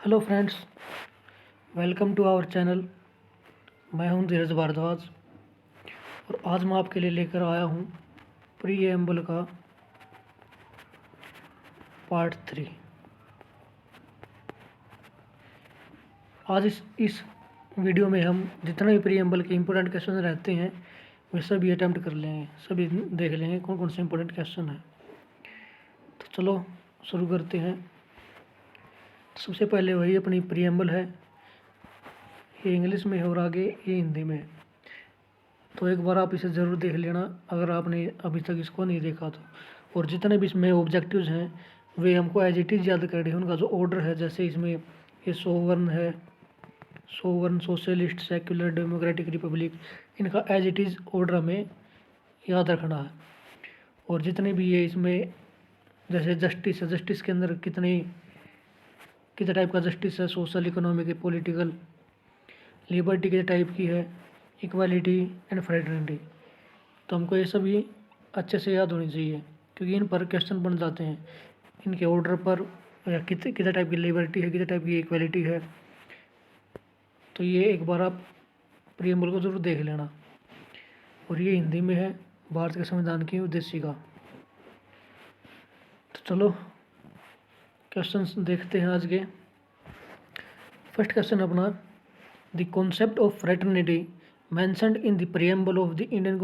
Hello friends, welcome to our channel. मैं हूं धीरज भारद्वाज और आज मैं आपके लिए लेकर आया हूं प्रीएम्बल का पार्ट 3। आज इस वीडियो में हम जितने भी प्रीएम्बल के इम्पोर्टेंट क्वेश्चन रहते हैं वे सभी अटैम्प्ट कर लेंगे, सभी देख लेंगे कौन कौन से इम्पोर्टेंट क्वेश्चन हैं। तो चलो शुरू करते हैं। सबसे पहले वही अपनी प्रीएम्बल है, ये इंग्लिश में है और आगे ये हिंदी में है। तो एक बार आप इसे ज़रूर देख लेना अगर आपने अभी तक इसको नहीं देखा तो। और जितने भी इसमें ऑब्जेक्टिव्स हैं वे हमको एज इट इज़ याद करने हैं। उनका जो ऑर्डर है, जैसे इसमें ये सोवरन है, sovereign, socialist, secular, democratic, Republic, इनका एज इट इज़ ऑर्डर हमें याद रखना है। और जितने भी ये इसमें जैसे जस्टिस है, जस्टिस के अंदर कितने टाइप का जस्टिस है, सोशल, इकोनॉमिक, पॉलिटिकल, लिबर्टी कितने टाइप की है, इक्वालिटी एंड फ्रेटर्निटी। तो हमको ये सभी अच्छे से याद होनी चाहिए क्योंकि इन पर क्वेश्चन बन जाते हैं, इनके ऑर्डर पर, या कितने टाइप की लिबर्टी है, कितने टाइप की इक्वालिटी है। तो ये एक बार आप प्रीएम्बल को ज़रूर देख लेना। और ये हिंदी में है, भारत के संविधान की उद्देशिका। तो चलो क्वेश्चन देखते हैं आज के। फर्स्ट क्वेश्चन अपना, the concept of fraternity mentioned in the preamble of the Indian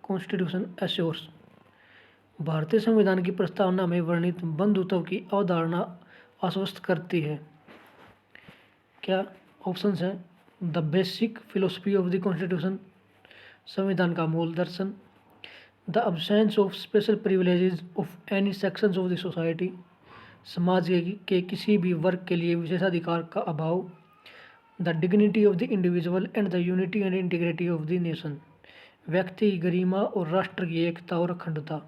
Constitution assures। भारतीय संविधान की प्रस्तावना में वर्णित बंधुत्व की अवधारणा आश्वस्त करती है। क्या ऑप्शंस हैं? The basic philosophy of the constitution, संविधान का मूल दर्शन। The absence of special privileges of any sections of the society, समाज के किसी भी वर्ग के लिए विशेषाधिकार का अभाव। The dignity of the individual and the unity and integrity of the nation, व्यक्ति की गरिमा और राष्ट्र की एकता और अखंडता।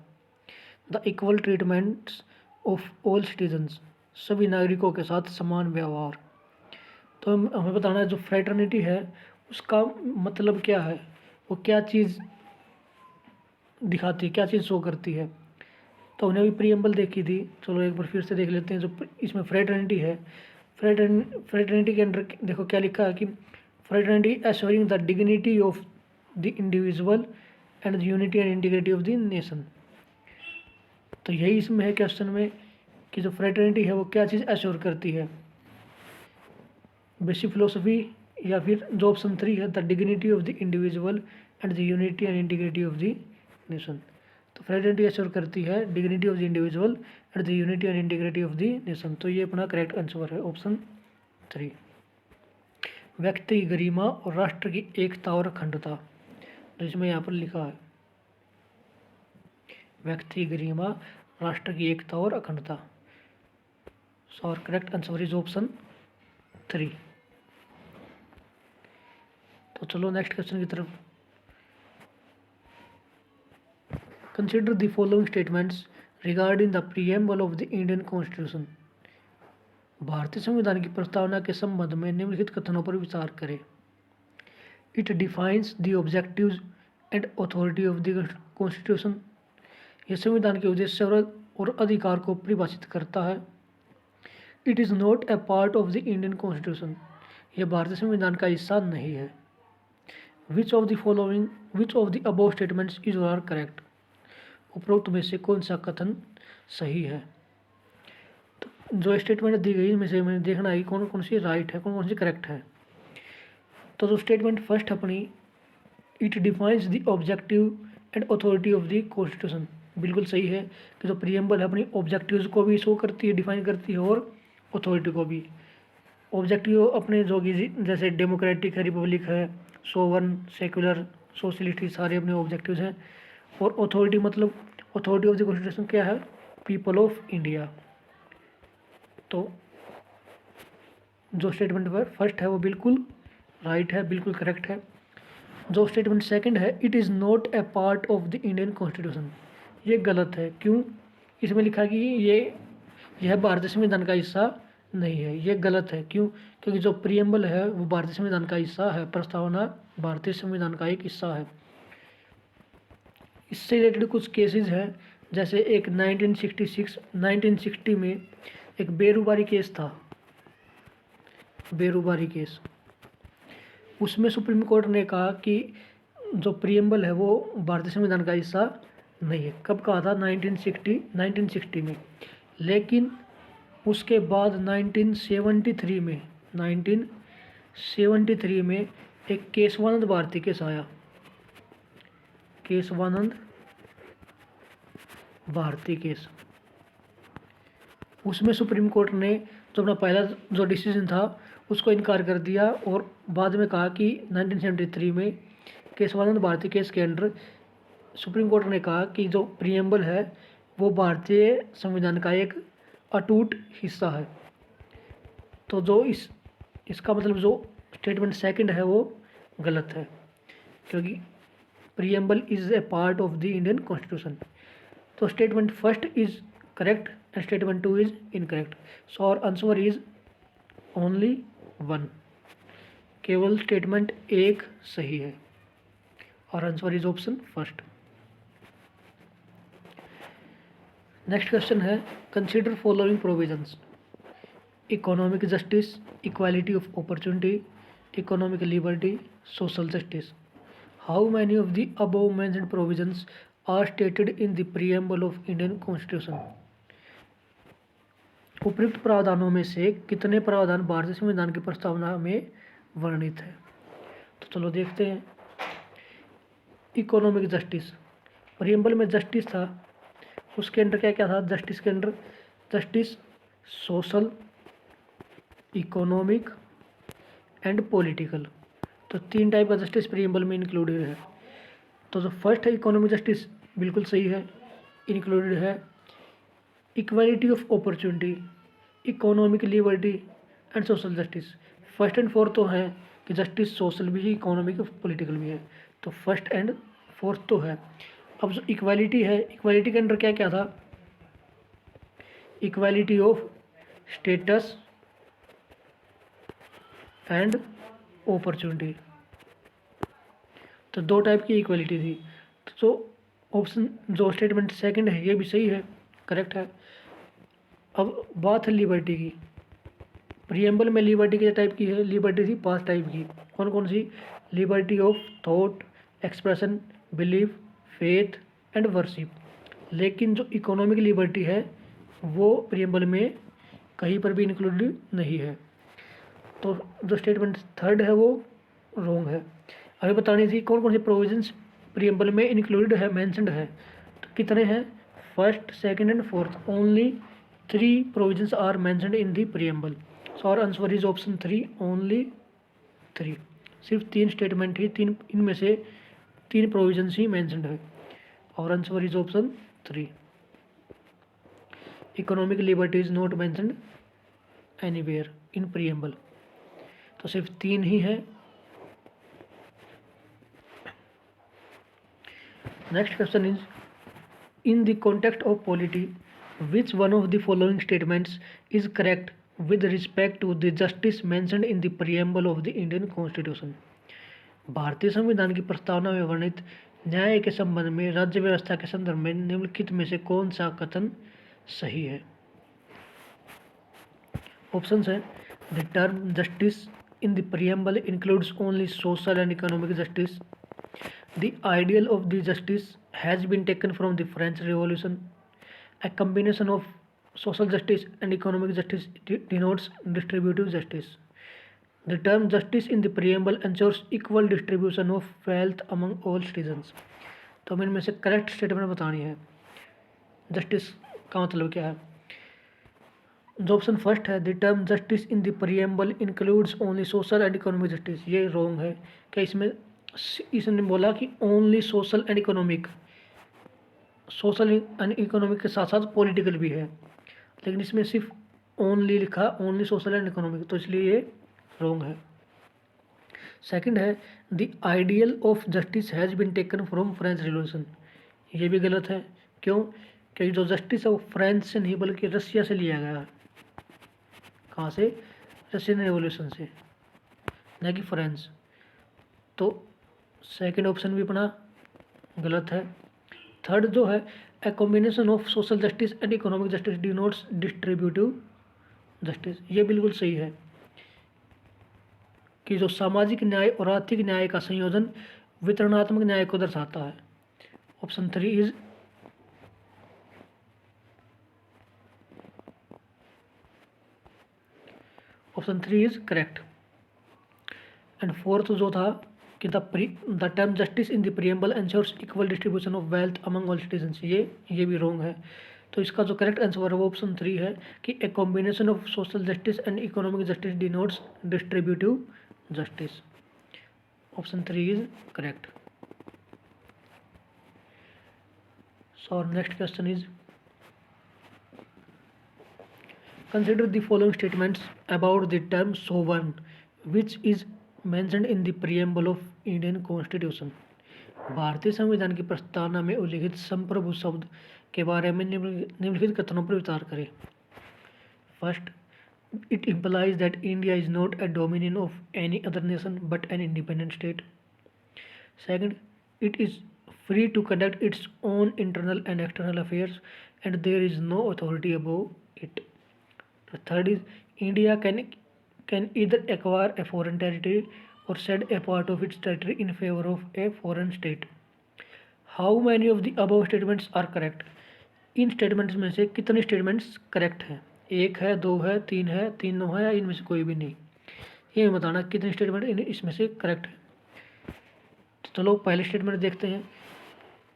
The equal treatments of all citizens, सभी नागरिकों के साथ समान व्यवहार। तो हमें बताना है जो फ्रेटर्निटी है उसका मतलब क्या है, वो क्या चीज़ दिखाती है, क्या चीज़ शो करती है। तो हमने अभी प्रीएम्बल देखी थी, चलो एक बार फिर से देख लेते हैं। जो इसमें फ्रेटर्निटी है, फ्रेटर्निटी के अंदर देखो क्या लिखा है कि fraternity assuring the dignity of the individual and the unity and integrity of the nation. तो यही इसमें है क्वेश्चन में कि जो फ्रेटर्निटी है वो क्या चीज़ एश्योर करती है, बेसिक फिलोसफी या फिर जो ऑप्शन 3 है, the dignity of the individual and the unity and integrity of the nation. तो फ्रेटर्निटी एश्योर करती है dignity of the individual and the unity and integrity of the nation. तो ये अपना करेक्ट आंसर है ऑप्शन 3। व्यक्ति की गरिमा और राष्ट्र की एकता और अखंडता, तो इसमें यहाँ पर लिखा है व्यक्ति की गरिमा, राष्ट्र की एकता और अखंडता। सो our correct answer is option 3। तो चलो नेक्स्ट क्वेश्चन की तरफ। Consider the following statements regarding the preamble of the Indian constitution. भारतीय संविधान की प्रस्तावना के संबंध में निम्नलिखित कथनों पर विचार करें। It defines the objectives and authority of the constitution, यह संविधान के उद्देश्य और अधिकार को परिभाषित करता है। It is not a part of the Indian constitution, यह भारतीय संविधान का हिस्सा नहीं है। Which of the above statements is are correct, उपरोक्त में से कौन सा कथन सही है। तो जो स्टेटमेंट दी गई इनमें से मैंने देखना है कि कौन कौन सी राइट है, कौन कौन सी करेक्ट है। तो जो स्टेटमेंट फर्स्ट अपनी, it defines the objective and authority of the constitution, बिल्कुल सही है कि जो प्रीएम्बल है अपनी ऑब्जेक्टिव्स को भी शो करती है, डिफाइन करती है, और अथॉरिटी को भी। ऑब्जेक्टिव अपने जो कि जैसे डेमोक्रेटिक है, रिपब्लिक है, सोवरन, सेक्युलर, सोशलिस्ट, सारे अपने ऑब्जेक्टिव्स हैं। और अथॉरिटी मतलब अथॉरिटी ऑफ द कॉन्स्टिट्यूशन क्या है, पीपल ऑफ इंडिया। तो जो स्टेटमेंट फर्स्ट है वो बिल्कुल राइट है, बिल्कुल करेक्ट है। जो स्टेटमेंट सेकंड है, it is not a part of the Indian constitution, ये गलत है। क्यों? इसमें लिखा कि यह भारतीय संविधान का हिस्सा नहीं है, ये गलत है। क्यों? क्योंकि जो प्रीएम्बल है वो भारतीय संविधान का हिस्सा है, प्रस्तावना भारतीय संविधान का एक हिस्सा है। इससे रिलेटेड कुछ केसेस हैं, जैसे एक 1960 में एक बेरोजगारी केस था। बेरोबारी केस, उसमें सुप्रीम कोर्ट ने कहा कि जो प्रियम्बल है वो भारतीय संविधान का हिस्सा नहीं है। कब कहा था? 1960 में। लेकिन उसके बाद 1973 में एक केशवानंद भारती केस आया, केशवानंद भारती केस। उसमें सुप्रीम कोर्ट ने जो अपना पहला जो डिसीजन था उसको इनकार कर दिया और बाद में कहा कि 1973 में केशवानंद भारती केस के अंडर सुप्रीम कोर्ट ने कहा कि जो प्रियम्बल है वो भारतीय संविधान का एक अटूट हिस्सा है। तो जो इसका मतलब जो स्टेटमेंट सेकंड है वो गलत है, क्योंकि preamble is a part of the Indian constitution. तो statement first is correct and statement 2 is incorrect. So our answer is only 1, केवल स्टेटमेंट 1 सही है और answer is option first. Next question है, consider following provisions: economic justice, equality of opportunity, economic liberty, social justice. How many of the above mentioned provisions are stated in the preamble of Indian constitution? उपयुक्त प्रावधानों में से कितने प्रावधान भारतीय संविधान की प्रस्तावना में वर्णित है? तो चलो देखते हैं। इकोनॉमिक जस्टिस, प्रीएम्बल में जस्टिस था, उसके अंदर क्या क्या था? जस्टिस के अंदर justice social, economic and political. तो 3 टाइप का जस्टिस प्रीएम्बल में इंक्लूडेड है। तो जो फर्स्ट है इकोनॉमिक जस्टिस बिल्कुल सही है, इंक्लूडेड है। Equality of opportunity, economic liberty and social justice. First and fourth तो है कि जस्टिस सोशल भी है, इकोनॉमिक पॉलिटिकल भी है, तो फर्स्ट एंड फोर्थ तो है। अब जो इक्वालिटी है, इक्वालिटी के अंदर क्या क्या था? Equality of status and opportunity. तो 2 टाइप की इक्वालिटी थी। तो ऑप्शन जो स्टेटमेंट सेकंड है ये भी सही है, करेक्ट है। अब बात है लिबर्टी की। प्रीएम्बल में लिबर्टी किस टाइप की है? लिबर्टी थी 5 टाइप की। कौन कौन सी? Liberty of thought, expression, belief, faith and worship. लेकिन जो इकोनॉमिक लिबर्टी है वो प्रीएम्बल में कहीं पर भी इंक्लूडेड नहीं है। तो जो स्टेटमेंट थर्ड है वो रॉन्ग है। हमें बतानी थी कौन कौन से प्रोविजंस प्रीएम्बल में इंक्लूडेड है, मेंशन्ड है। तो कितने हैं? First, second and fourth. Only 3 provisions are mentioned in the preamble. So our answer is option 3, only 3। सिर्फ 3 स्टेटमेंट ही, 3 इनमें से 3 प्रोविजंस ही मेंशन्ड है और answer is option 3। Economic liberty is not mentioned anywhere in preamble. तो सिर्फ 3 ही है। Next question is, in the context of polity which one of the following statements is correct with respect to the justice mentioned in the preamble of the Indian constitution? भारतीय संविधान की प्रस्तावना में वर्णित न्याय के संबंध में राज्य व्यवस्था के संदर्भ में निम्नलिखित में से कौन सा कथन सही है? ऑप्शंस है, the term justice in the preamble includes only social and economic justice. The ideal of the justice has been taken from the French Revolution. A combination of social justice and economic justice denotes distributive justice. The term justice in the preamble ensures equal distribution of wealth among all citizens. तो हमें इनमें से correct statement बतानी है। Justice का मतलब क्या है? जो ऑप्शन फर्स्ट है, the term justice in the preamble includes only social and economic justice, ये रॉन्ग है। क्या इसने बोला कि only social and economic, social and economic के साथ साथ पॉलिटिकल भी है, लेकिन इसमें सिर्फ ओनली लिखा, ओनली सोशल एंड इकोनॉमिक, तो इसलिए ये रॉन्ग है। सेकंड है, the ideal of justice has been taken from French revolution, ये भी गलत है। क्यों? क्योंकि जो जस्टिस है वो फ्रेंच से नहीं बल्कि रसिया से लिया गया है। कहाँ से? रशियन रेवोल्यूशन से, न कि फ्रेंच। तो सेकंड ऑप्शन भी अपना गलत है। थर्ड जो है, a combination of social justice and economic justice denotes distributive justice, ये बिल्कुल सही है। कि जो सामाजिक न्याय और आर्थिक न्याय का संयोजन वितरणात्मक न्याय को दर्शाता है। Option 3 is correct. And fourth जो था कि the term justice in the preamble ensures equal distribution of wealth among all citizens, ये भी रॉन्ग है। तो इसका जो करेक्ट आंसर है वो ऑप्शन 3 है कि a combination of social justice and economic justice denotes distributive justice. Option 3 is correct. So our next question is, consider the following statements about the term sovereign which is mentioned in the preamble of Indian Constitution। भारतीय संविधान की प्रस्तावना में उल्लिखित संप्रभु शब्द के बारे में निम्नलिखित कथनों पर विचार करें। First, it implies that India is not a dominion of any other nation but an independent state. Second, it is free to conduct its own internal and external affairs and there is no authority above it. The third is, India can either acquire a foreign territory or cede a part of its territory in favor of a foreign state. How many of the above statements are correct? In statements में से कितने statements correct हैं? 1 है, 2 है, 3 है, 3 9 है या इनमें से कोई भी नहीं? ये बताना कितने स्टेटमेंट इसमें से करेक्ट है। तो चलो पहले स्टेटमेंट देखते हैं।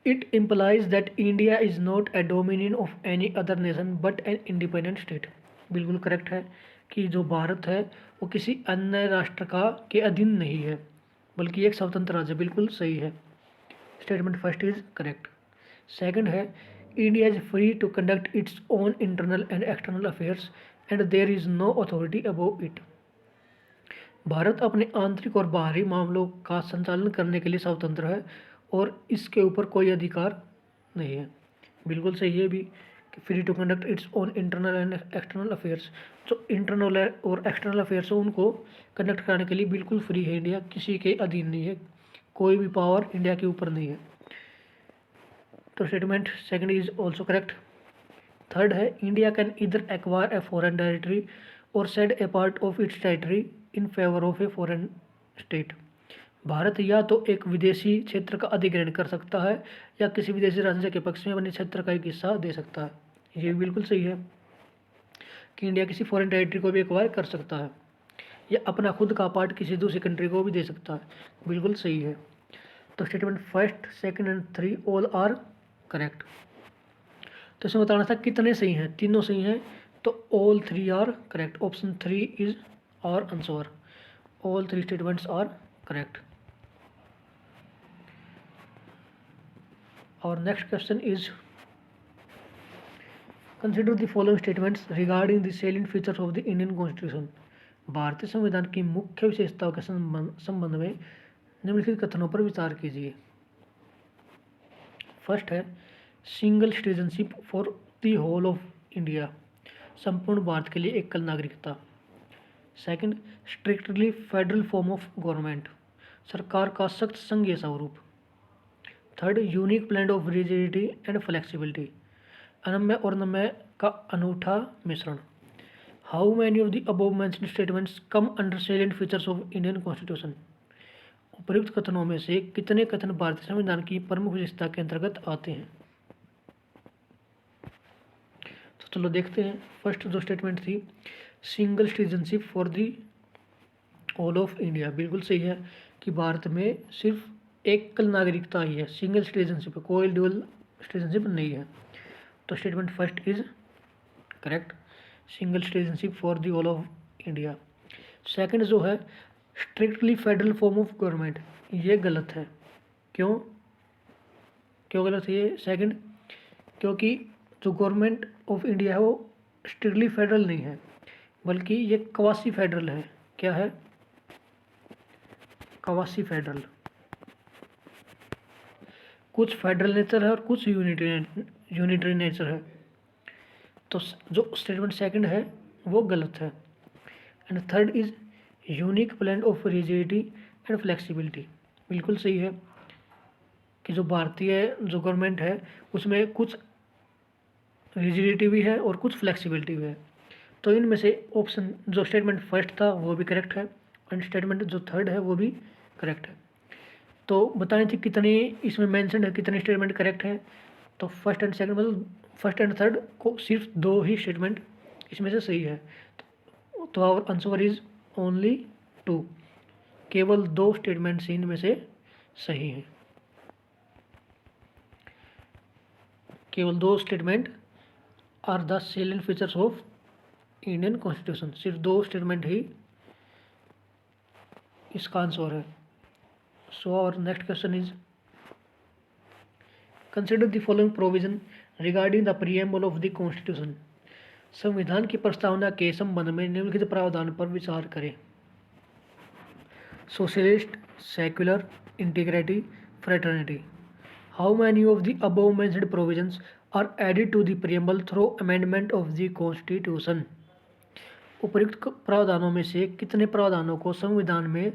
It implies that India is not a dominion of any other nation but an independent state. बिल्कुल करेक्ट है कि जो भारत है वो किसी अन्य राष्ट्र के अधीन नहीं है बल्कि एक स्वतंत्र राज्य। बिल्कुल सही है, statement first is correct. Second है, India is free to conduct its own internal and external affairs and there is no authority above it. भारत अपने आंतरिक और बाहरी मामलों का संचालन करने के लिए स्वतंत्र है और इसके ऊपर कोई अधिकार नहीं है। बिल्कुल सही है भी, free to conduct its own internal and external affairs. जो इंटरनल और एक्सटर्नल अफेयर्स है उनको कंडक्ट कराने के लिए बिल्कुल फ्री है। इंडिया किसी के अधीन नहीं है, कोई भी पावर इंडिया के ऊपर नहीं है। तो statement second is also correct. Third है, इंडिया कैन इधर एक्वायर ए फॉरेन टेरिटरी और said A part of its territory in favour of a foreign state. Bharat या तो एक विदेशी क्षेत्र का अधिग्रहण कर सकता है या किसी विदेशी राज्य के पक्ष में अपने क्षेत्र का एक हिस्सा दे सकता है। ये भी बिल्कुल सही है कि इंडिया किसी फॉरेन टेरिटरी को भी एक्वायर कर सकता है या अपना खुद का पार्ट किसी दूसरी कंट्री को भी दे सकता है। बिल्कुल सही है। तो statement first, second and 3 all are correct. तो इसमें बताना था कितने सही हैं, तीनों सही हैं, तो all 3 are correct. Option 3 is our answer. All 3 statements are correct. Our next question is, consider the following statements regarding the salient features of the Indian Constitution। भारतीय संविधान की मुख्य विशेषताओं के संबंध में निम्नलिखित कथनों पर विचार कीजिए। फर्स्ट है, single citizenship for the whole of India, संपूर्ण भारत के लिए एकल नागरिकता। Second, strictly federal form of government, सरकार का सख्त संघीय स्वरूप। Third, unique blend of rigidity and flexibility, अनम्य और नम्य का अनूठा मिश्रण। How many of the above mentioned statements come under salient features of Indian constitution. उपयुक्त कथनों में से कितने कथन भारतीय संविधान की प्रमुख विशेषता के अंतर्गत आते हैं? तो चलो देखते हैं। फर्स्ट जो स्टेटमेंट थी, single citizenship for the all of India, बिल्कुल सही है कि भारत में सिर्फ एकल नागरिकता ही है, सिंगल सिटीजनशिप, कोई ड्यूअल सिटीजनशिप नहीं है। तो statement first is correct, single citizenship for the all of India. Second जो है, strictly federal form of government, ये गलत है। क्यों गलत है ये? सेकंड, क्योंकि जो गवर्नमेंट ऑफ इंडिया है वो स्ट्रिक्टली फेडरल नहीं है बल्कि ये क्वासी फेडरल है। क्या है? Quasi federal. कुछ फेडरल नेचर है और कुछ यूनिटरी नेचर है। तो जो स्टेटमेंट सेकंड है वो गलत है। And third is unique blend of rigidity and flexibility, बिल्कुल सही है कि जो भारतीय जो गवर्नमेंट है उसमें कुछ रिजिडिटी भी है और कुछ फ्लेक्सिबिलिटी भी है। तो इनमें से ऑप्शन जो स्टेटमेंट फर्स्ट था वो भी करेक्ट है एंड स्टेटमेंट जो थर्ड है वो भी करेक्ट है। तो बताने थे कितने इसमें मेंशन है, कितने स्टेटमेंट करेक्ट हैं। तो फर्स्ट एंड सेकंड मतलब फर्स्ट एंड थर्ड को सिर्फ 2 ही स्टेटमेंट इसमें से सही है। तो आवर आंसर इज ओनली 2, केवल 2 स्टेटमेंट्स इनमें से सही हैं। केवल 2 statement are the salient features of Indian constitution, सिर्फ 2 स्टेटमेंट ही इसका आंसर है। So our next question is consider the following provision regarding the preamble of the constitution. संविधान की प्रस्तावना के संबंध में निम्नलिखित प्रावधान पर विचार करें। Socialist, secular, integrity, fraternity. How many of the above mentioned provisions are added to the preamble through amendment of the constitution. उपर्युक्त प्रावधानों में से कितने प्रावधानों को संविधान में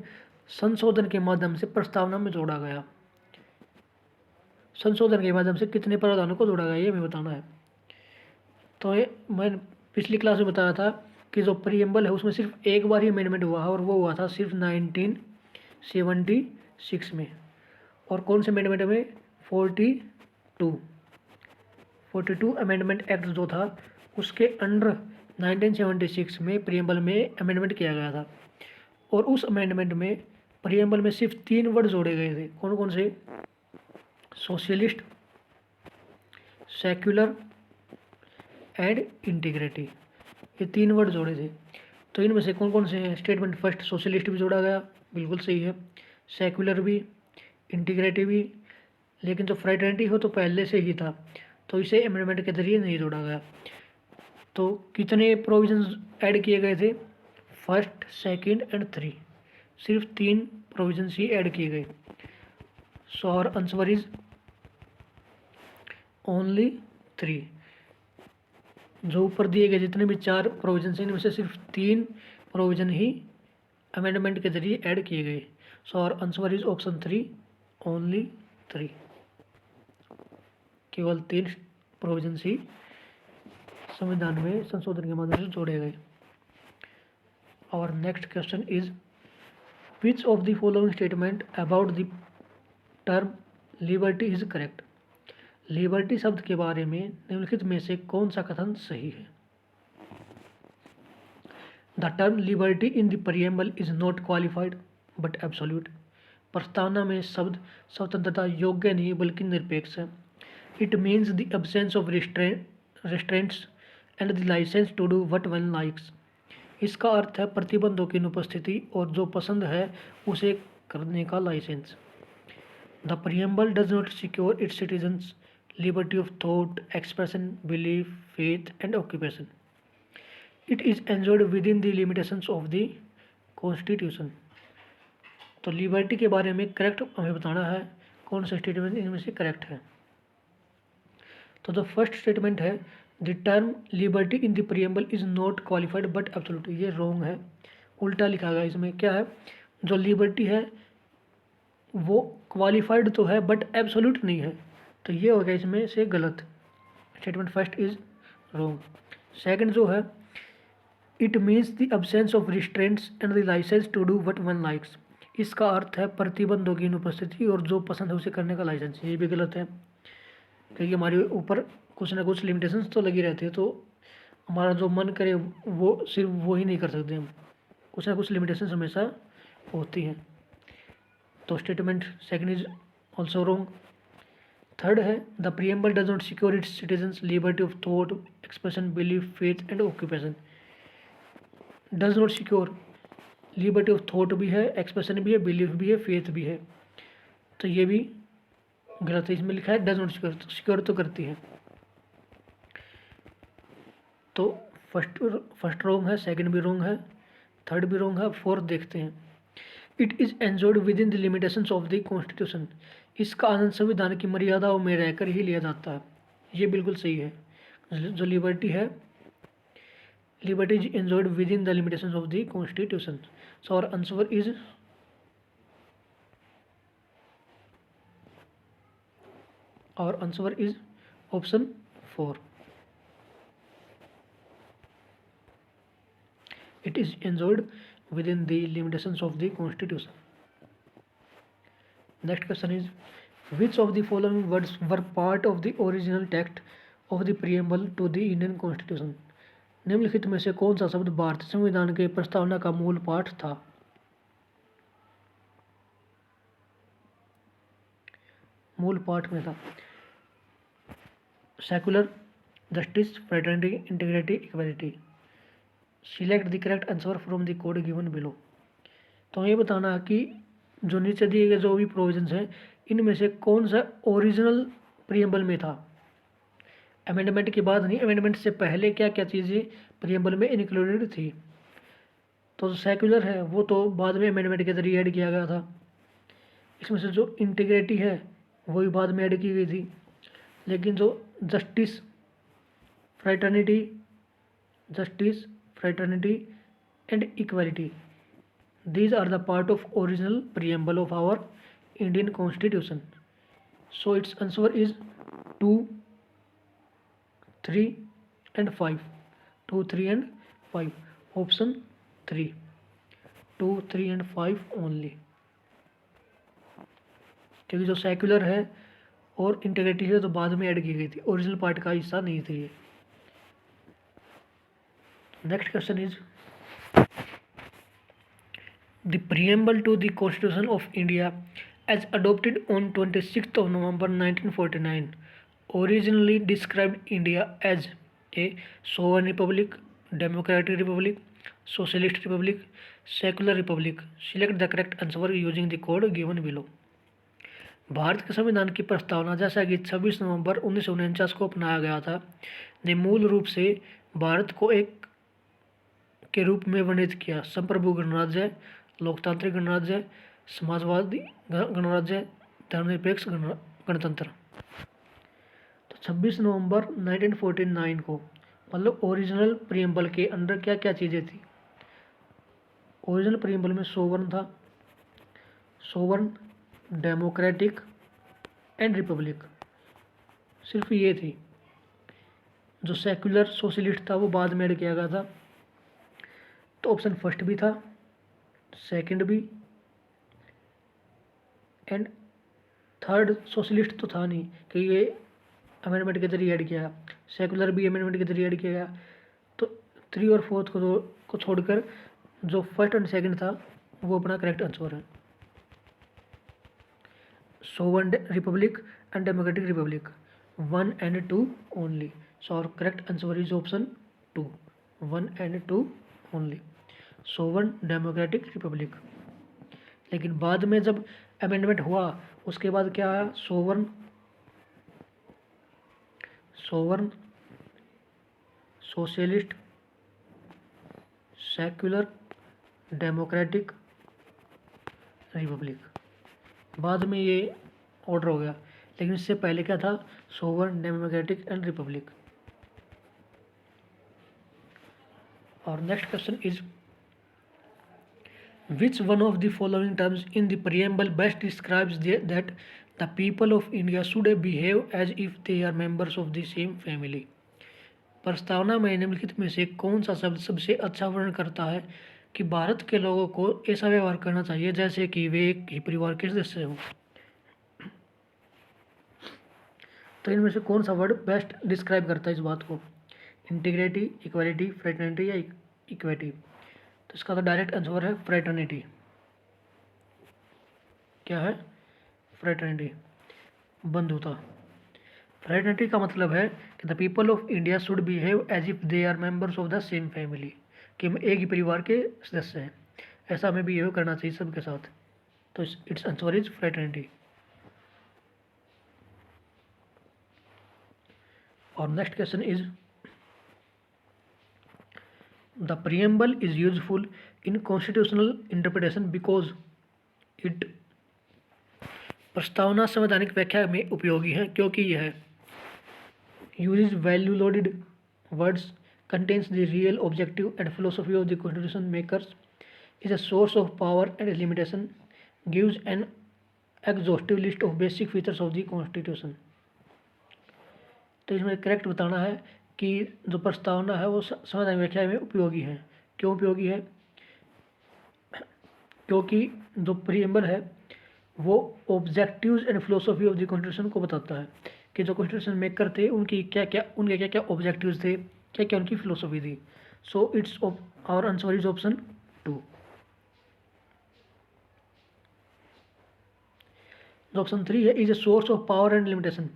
संशोधन के माध्यम से प्रस्तावना में जोड़ा गया। संशोधन के माध्यम से कितने प्रावधानों को जोड़ा गया ये हमें बताना है। तो ये मैं पिछली क्लास में बताया था कि जो प्रीएम्बल है उसमें सिर्फ एक बार ही अमेंडमेंट हुआ है और वो हुआ था सिर्फ 1976 में। और कौन से अमेंडमेंट में? 42 अमेंडमेंट एक्ट जो था उसके अंडर 1976 में प्रीएम्बल में अमेंडमेंट किया गया था। और उस अमेंडमेंट में प्रीएम्बल में सिर्फ 3 वर्ड जोड़े गए थे। कौन कौन से? सोशलिस्ट, सेक्युलर एंड इंटीग्रिटी, ये 3 वर्ड जोड़े थे। तो इनमें से कौन कौन से हैं? स्टेटमेंट फर्स्ट सोशलिस्ट भी जोड़ा गया, बिल्कुल सही है। सेक्युलर भी, इंटीग्रिटी भी, लेकिन जो फ्रेटर्निटी हो तो पहले से ही था तो इसे अमेंडमेंट के जरिए नहीं जोड़ा गया। तो कितने प्रोविजंस ऐड किए गए थे? फर्स्ट, सेकंड एंड 3, सिर्फ 3 प्रोविजंस ही ऐड किए गए। So our answer is only 3। जो ऊपर दिए गए जितने भी 4 प्रोविजन हैं इनमें से सिर्फ 3 प्रोविजन ही अमेंडमेंट के जरिए ऐड किए गए। So our answer is option 3, only 3। केवल 3 प्रोविजन ही संविधान में संशोधन के माध्यम से जोड़े गए। और next question is which of the following statement about the term liberty is correct. Liberty शब्द के बारे में निम्नलिखित में से कौन सा कथन सही है? The term liberty in the preamble is not qualified but absolute. प्रस्तावना में शब्द स्वतंत्रता योग्य नहीं बल्कि निरपेक्ष है। It means the absence of restraints and the licence to do what one likes. इसका अर्थ है प्रतिबंधों की अनुपस्थिति और जो पसंद है उसे करने का licence. The preamble does not secure its citizens liberty of thought, expression, belief, faith and occupation. It is enjoyed within the limitations of the Constitution. तो लिबर्टी के बारे में करेक्ट हमें बताना है कौन सा स्टेटमेंट इनमें से करेक्ट है। तो जो फर्स्ट स्टेटमेंट है the term liberty in the preamble is not qualified but absolute, ये रॉन्ग है, उल्टा लिखा गया। इसमें क्या है? जो लिबर्टी है वो क्वालिफाइड तो है बट एब्सोल्यूट नहीं है, तो ये हो गया इसमें से गलत। Statement first is wrong. Second जो है it means the absence of restraints and the licence to do what one likes. इसका अर्थ है प्रतिबंधों की अनुपस्थिति और जो पसंद है उसे करने का लाइसेंस, ये भी गलत है क्योंकि हमारे ऊपर कुछ ना कुछ लिमिटेशंस तो लगी रहती है। तो हमारा जो मन करे वो सिर्फ वो ही नहीं कर सकते हम, कुछ ना कुछ लिमिटेशंस हमेशा होती हैं। तो statement second is also wrong. Third है the preamble does not secure its citizens liberty of thought, expression, belief, faith and occupation. Does not secure, liberty of thought भी है, एक्सप्रेशन भी है, बिलीफ भी है, फेथ भी है, तो ये भी गलत है। इसमें लिखा है डज नॉट सिक्योर, सिक्योर तो करती है। तो फर्स्ट रॉन्ग है, सेकंड भी रॉन्ग है, थर्ड भी रॉन्ग है, फोर्थ देखते हैं। It is enjoyed within the limitations of the constitution. इसका आनंद संविधान की मर्यादाओं में रहकर ही लिया जाता है, ये बिल्कुल सही है। जो लिबर्टी है, liberty is enjoyed within the limitations of the constitution. So our answer is option 4। It is enjoyed within the limitations of the Constitution. Next question is, which of the following words were part of the original text of the preamble to the Indian Constitution? निम्नलिखित में से कौन सा शब्द भारतीय संविधान के प्रस्तावना का मूल पाठ था? मूल पाठ में था secular, justice, fraternity, integrity, equality. Select the correct answer from the code given below. तो ये बताना कि जो नीचे दिए गए जो भी प्रोविजंस हैं इनमें से कौन सा ओरिजिनल प्रियम्बल में था। अमेंडमेंट की बात नहीं, अमेंडमेंट से पहले क्या क्या चीज़ें प्रियम्बल में इंक्लूडेड थी। तो जो सेक्युलर है वो तो बाद में अमेंडमेंट के जरिए ऐड किया गया था। इसमें से जो इंटीग्रिटी है वो भी बाद में ऐड की गई थी। लेकिन जो justice, fraternity and equality, these are the part of original preamble of our Indian Constitution. So its answer is 2, 3 and 5. 2, 3 and 5. Option 3. 2, 3 and 5 only. क्योंकि जो सेक्युलर है और इंटीग्रिटी है तो बाद में ऐड की गई थी, ओरिजिनल पार्ट का हिस्सा नहीं थी ये। Next question is, the preamble to the Constitution of India as adopted on 26th of November 1949 originally described India as a sovereign republic, democratic republic, socialist republic, secular republic. Select the correct answer using the code given below. Bharat के संविधान की प्रस्तावना जैसा कि 26 नवंबर 1949 को अपनाया गया था ने मूल रूप से भारत को एक के रूप में वर्णित किया। संप्रभु गणराज्य, लोकतांत्रिक गणराज्य, समाजवादी गणराज्य, धर्मनिरपेक्ष गणतंत्र। तो 26 नवंबर 1949 को मतलब ओरिजिनल प्रियम्बल के अंदर क्या क्या चीज़ें थी। ओरिजिनल प्रियम्बल में सोवर्ण था, सोवर्ण, डेमोक्रेटिक एंड रिपब्लिक, सिर्फ ये थी। जो सेक्युलर, सोशलिस्ट था वो बाद में ऐड किया गया था। तो ऑप्शन फर्स्ट भी था, सेकंड भी एंड थर्ड सोशलिस्ट तो था नहीं कि ये अमेंडमेंट के जरिए ऐड किया। सेकुलर भी अमेंडमेंट के जरिए ऐड किया गया। तो 3 और 4 को छोड़कर जो फर्स्ट एंड सेकंड था वो अपना करेक्ट आंसर है। Sovereign republic and democratic republic, 1 and 2 only. So our correct answer is option 2, 1 and 2 only, sovereign democratic republic. लेकिन बाद में जब अमेंडमेंट हुआ उसके बाद क्या आया, सोवर्ण, सोशलिस्ट, सेक्युलर, डेमोक्रेटिक, रिपब्लिक। बाद में ये ऑर्डर हो गया, लेकिन इससे पहले क्या था, सोवर्ण, डेमोक्रेटिक एंड रिपब्लिक। और next question is, which one of the following terms in the preamble best describes that the people of India should behave as if they are members of the same family? प्रस्तावना में निम्नलिखित में से कौन सा शब्द सबसे अच्छा वर्णन करता है कि भारत के लोगों को ऐसा व्यवहार करना चाहिए जैसे कि वे एक ही परिवार के सदस्य हों। तो इनमें से कौन सा वर्ड बेस्ट डिस्क्राइब करता है इस बात को, इंटीग्रिटी, इक्वालिटी, फ्रेटर्निटी या इक्विटी। तो इसका तो डायरेक्ट आंसर है फ्रेटर्निटी। क्या है, फ्रेटर्निटी, बंधुता। फ्रेटर्निटी का मतलब है कि the people of India should behave as if they are members of the same family, कि हम एक ही परिवार के सदस्य हैं, ऐसा हमें बिहेव करना चाहिए सबके साथ। तो इट्स आंसर इज फ्रेटर्निटी। और next question is, the preamble is useful in constitutional interpretation because it, प्रस्तावना संवैधानिक व्याख्या में उपयोगी है क्योंकि यह uses value loaded words, contains the real objective and philosophy of the constitution makers, is a source of power and limitation, gives an exhaustive list of basic features of the constitution। तो इसमें correct बताना है कि जो प्रस्तावना है वो संवैधानिक व्याख्या में उपयोगी है। क्यों उपयोगी है, क्योंकि जो प्रीएम्बल है वो objectives and philosophy of the constitution को बताता है कि जो कॉन्स्टिट्यूशन मेकर थे उनके क्या क्या ऑब्जेक्टिव्स थे, क्या क्या उनकी फिलोसफी थी। So it's our answer is option 2। जो ऑप्शन 3 है, is a source of power and limitation.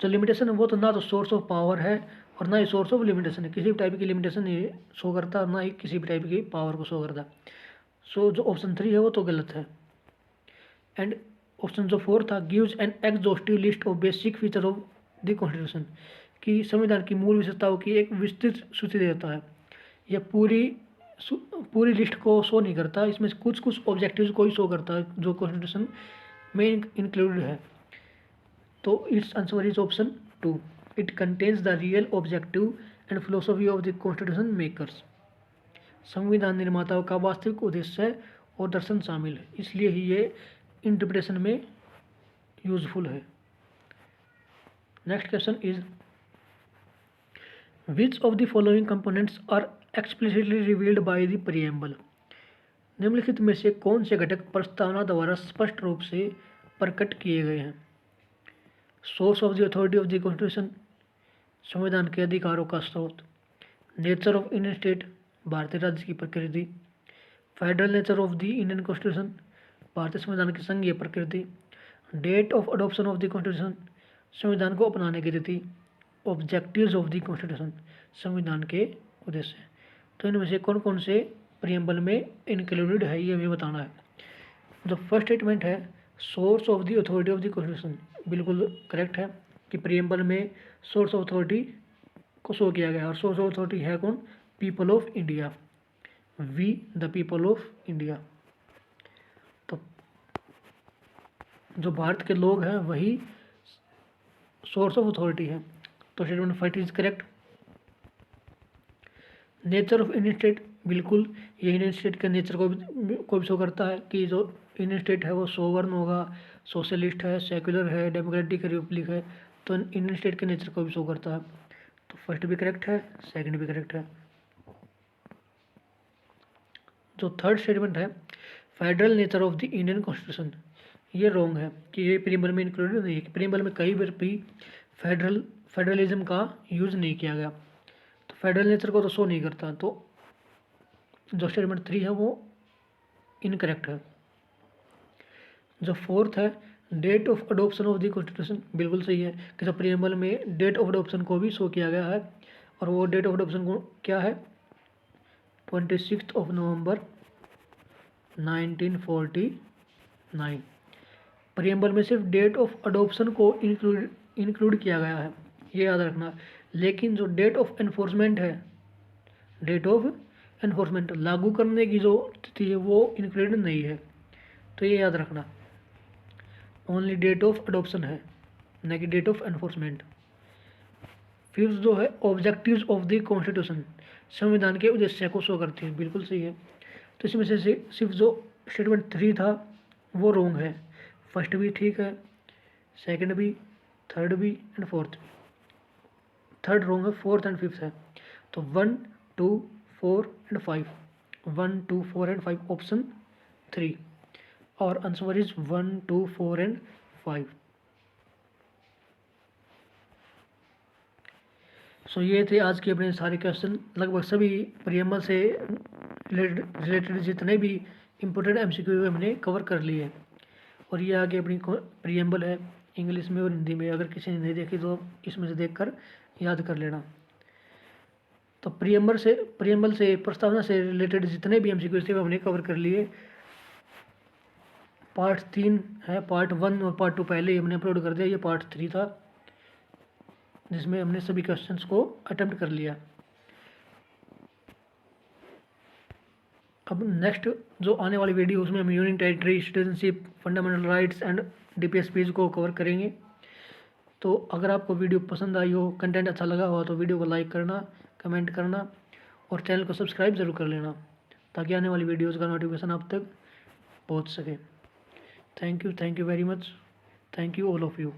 जो लिमिटेशन है वो तो ना तो सोर्स ऑफ पावर है और ना ही सोर्स ऑफ लिमिटेशन है, किसी भी टाइप की लिमिटेशन नहीं शो करता और ना ही किसी भी टाइप की पावर को शो करता। सो जो ऑप्शन 3 है वो तो गलत है। एंड ऑप्शन जो 4 था, gives an exhaustive list of basic feature of the constitution, कि संविधान की मूल विशेषताओं की एक विस्तृत सूची देता है। यह पूरी लिस्ट को शो नहीं करता, इसमें कुछ कुछ ऑब्जेक्टिव्स को ही शो करता है जो कॉन्स्टिट्यूशन में इंक्लूडेड है। तो it's answer is option 2। It contains the real objective and philosophy of the constitution makers. संविधान निर्माताओं का वास्तविक उद्देश्य और दर्शन शामिल है, इसलिए ही ये इंटरप्रिटेशन में यूजफुल है। Next question is, which of the following components are explicitly revealed by the preamble. निम्नलिखित में से कौन से घटक प्रस्तावना द्वारा स्पष्ट रूप से प्रकट किए गए हैं। Source of the authority of the constitution, संविधान के अधिकारों का स्रोत। नेचर ऑफ इंडियन स्टेट, भारतीय राज्य की प्रकृति। Federal nature of the Indian constitution, भारतीय संविधान की संघीय प्रकृति। Date of adoption of the constitution, संविधान को अपनाने की तिथि। ऑब्जेक्टिव्स ऑफ द कॉन्स्टिट्यूशन, संविधान के उद्देश्य। तो इनमें से कौन कौन से प्रीएम्बल में इंक्लूडेड है ये हमें बताना है। जो फर्स्ट स्टेटमेंट है, source of the authority of the constitution, बिल्कुल करेक्ट है कि प्रीएम्बल में सोर्स ऑफ अथॉरिटी को शो किया गया है। और सोर्स ऑफ अथॉरिटी है कौन? People of India, we the people of India. तो जो भारत के लोग हैं वही सोर्स ऑफ अथॉरिटी है। तो statement first is correct. Nature of Indian state, बिल्कुल ये इंडियन स्टेट के नेचर को भी शो करता है कि जो इंडियन स्टेट है वो सोवर्ण होगा, सोशलिस्ट है, सेक्युलर है, डेमोक्रेटिक रिपब्लिक है। तो इंडियन स्टेट के नेचर को भी शो करता है। तो फर्स्ट भी करेक्ट है, सेकंड भी करेक्ट है। जो थर्ड स्टेटमेंट है, federal nature of the Indian constitution, ये रॉन्ग है कि ये प्रीएम्बल में इंक्लूडेड नहीं है। कि प्रीएम्बल में कहीं भी फेडरलिज्म का यूज नहीं किया गया, तो फेडरल नेचर को तो शो नहीं करता। तो जो स्टेटमेंट 3 है वो इनकरेक्ट है। जो फोर्थ है, date of adoption of the constitution, बिल्कुल सही है कि जो प्रीएम्बल में डेट ऑफ अडोप्शन को भी शो किया गया है। और वो डेट ऑफ अडोप्शन को क्या है? 26 नवंबर 1949। प्रीएम्बल में सिर्फ डेट ऑफ अडोप्शन को इंक्लूड किया गया है, ये याद रखना। लेकिन जो डेट ऑफ एनफोर्समेंट है, डेट ऑफ एनफोर्समेंट लागू करने की जो तिथि है वो इंक्लूडेड नहीं है, तो ये याद रखना। ओनली डेट ऑफ अडोप्शन है, न कि डेट ऑफ एनफोर्समेंट। फिर जो है, ऑब्जेक्टिव्स ऑफ द कॉन्स्टिट्यूशन, संविधान के उद्देश्य को शो करती है, बिल्कुल सही है। तो इसमें से सिर्फ जो स्टेटमेंट 3 था वो रॉन्ग है। फर्स्ट भी ठीक है, सेकंड भी, थर्ड भी एंड फोर्थ भी। थर्ड रॉन्ग है, फोर्थ एंड फिफ्थ है। तो 1, 2, 4 एंड 5, 1, 2, 4 एंड 5 ऑप्शन 3। और आंसर इज 1, 2, 4 एंड 5। सो ये थे आज के अपने सारे क्वेश्चन। लगभग सभी प्रीएम्बल से रिलेटेड जितने भी इम्पोर्टेंट एमसीक्यू हमने कवर कर लिए। और ये आगे अपनी प्रीएम्बल है इंग्लिश में और हिंदी में, अगर किसी ने नहीं देखी तो इसमें से देखकर याद कर लेना। तो प्रीएम्बल से प्रस्तावना से रिलेटेड जितने भी एमसीक्यू थे वो हमने कवर कर लिए। पार्ट 3 है, पार्ट 1 और पार्ट 2 पहले ही हमने अपलोड कर दिया। ये पार्ट 3 था जिसमें हमने सभी क्वेश्चंस को अटेम्प्ट कर लिया। अब नेक्स्ट जो आने वाली वीडियो उसमें हम union territory, citizenship, fundamental rights and DPSPs को कवर करेंगे। तो अगर आपको वीडियो पसंद आई हो, कंटेंट अच्छा लगा हो, तो वीडियो को लाइक करना, कमेंट करना और चैनल को सब्सक्राइब ज़रूर कर लेना, ताकि आने वाली वीडियोज़ का नोटिफिकेशन आप तक पहुँच सके। Thank you very much. Thank you all of you.